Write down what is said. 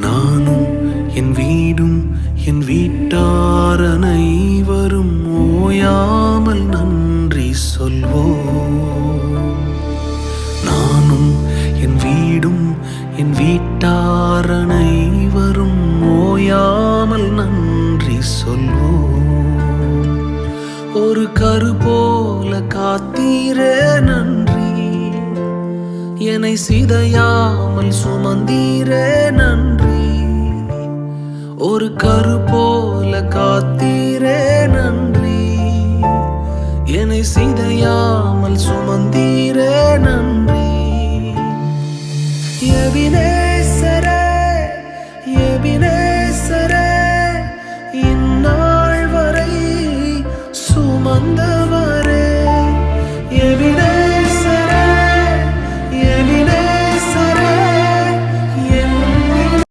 நானும் என் வீடும் என் வீட்டார் அனைவரும் ஓயாமல் நன்றி சொல்வோம். நானும் என் வீடும் என் வீட்டார் அனைவரும் ஓயாமல் நன்றி சொல்வோம். ஒரு கரு போல காத்தீரே நன்றி, என்னை சிதையாமல் சுமந்தீரே நன்றி. ஒரு கரு போல காத்தீரே நன்றி, என்னை சிதையாமல் சுமந்தீரே நன்றி. எபினே